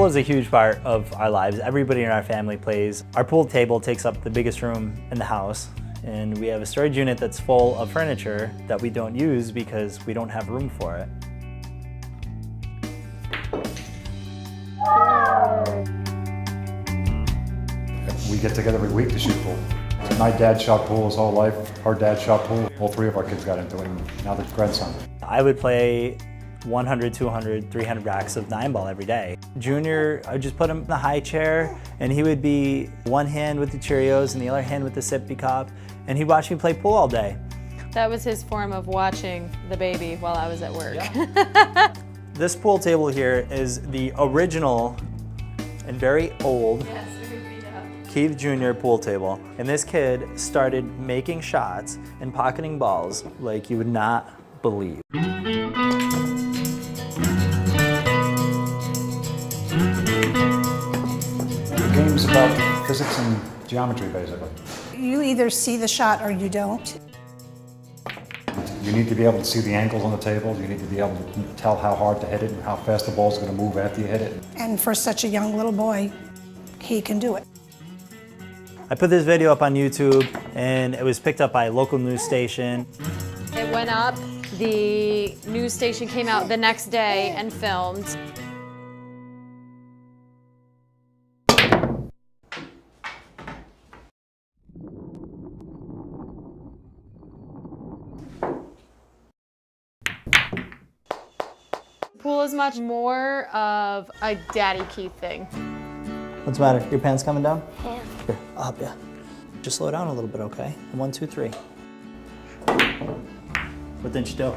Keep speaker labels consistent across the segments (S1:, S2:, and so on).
S1: Pool is a huge part of our lives. Everybody in our family plays. Our pool table takes up the biggest room in the house, and we have a storage unit that's full of furniture that we don't use because we don't have room for it.
S2: We get together every week to shoot pool. My dad shot pool his whole life. Our dad shot pool. All three of our kids got into it, and now the grandson.
S1: I would play 100, 200, 300 racks of 9-ball every day. Junior, I would just put him in the high chair, and he would be one hand with the Cheerios and the other hand with the sippy cup, and he'd watch me play pool all day.
S3: That was his form of watching the baby while I was at work.
S1: Yeah. This pool table here is the original and very old Keith Jr. pool table. And this kid started making shots and pocketing balls like you would not believe.
S2: The game's about physics and geometry, basically.
S4: You either see the shot or you don't.
S2: You need to be able to see the angles on the table. You need to be able to tell how hard to hit it and how fast the ball's going to move after you hit it.
S4: And for such a young little boy, he can do it.
S1: I put this video up on YouTube, and it was picked up by a local news station.
S3: It went up, the news station came out the next day and filmed. Pool is much more of a Daddy Keith thing.
S1: What's the matter? Your pants coming down?
S5: Yeah.
S1: Here, I'll help you. Just slow down a little bit, okay? 1, 2, 3. What didn't you do?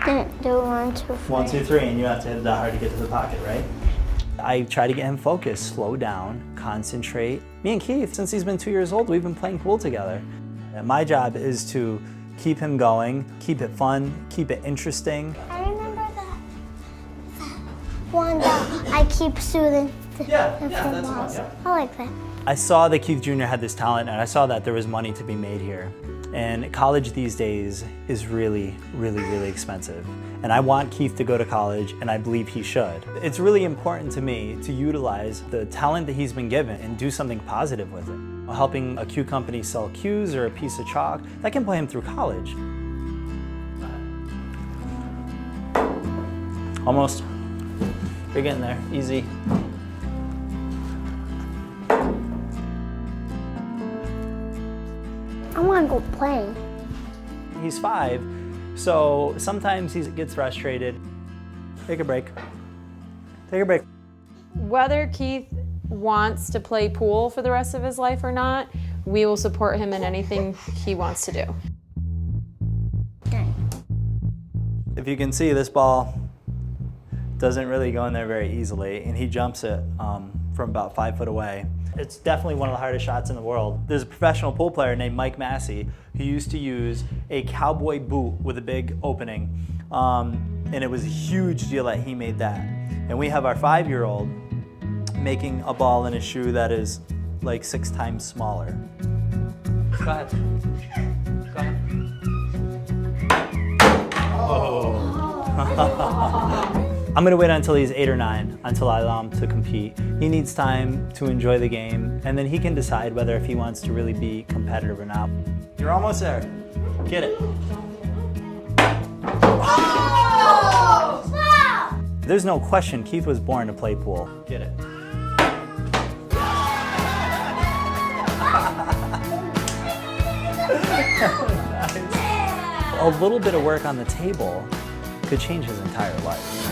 S5: Didn't do 1, 2, 3.
S1: 1, 2, 3, and you have to hit that hard to get to the pocket, right? I try to get him focused, slow down, concentrate. Me and Keith, since he's been 2 years old, we've been playing pool together. And my job is to keep him going, keep it fun, keep it interesting.
S5: I remember that one that I keep soothing the
S1: that's
S5: walls.
S1: fun, yeah.
S5: I like that.
S1: I saw that Keith Jr. had this talent, and I saw that there was money to be made here. And college these days is really, really, really expensive. And I want Keith to go to college, and I believe he should. It's really important to me to utilize the talent that he's been given and do something positive with it. Helping a cue company sell cues or a piece of chalk, that can put him through college. Almost. You're getting there, easy.
S5: I want to go play.
S1: He's 5, so sometimes he gets frustrated. Take a break. Take a break.
S3: Whether Keith wants to play pool for the rest of his life or not, we will support him in anything he wants to do.
S1: If you can see, this ball doesn't really go in there very easily, and he jumps it from about 5 foot away. It's definitely one of the hardest shots in the world. There's a professional pool player named Mike Massey who used to use a cowboy boot with a big opening, and it was a huge deal that he made that. And we have our 5-year-old making a ball in a shoe that is like 6 times smaller. Go ahead. Go ahead. Oh. I'm gonna wait until he's 8 or 9 until I allow him to compete. He needs time to enjoy the game, and then he can decide whether if he wants to really be competitive or not. You're almost there. Get it.
S5: Oh! Wow!
S1: There's no question Keith was born to play pool. Get it. A little bit of work on the table could change his entire life.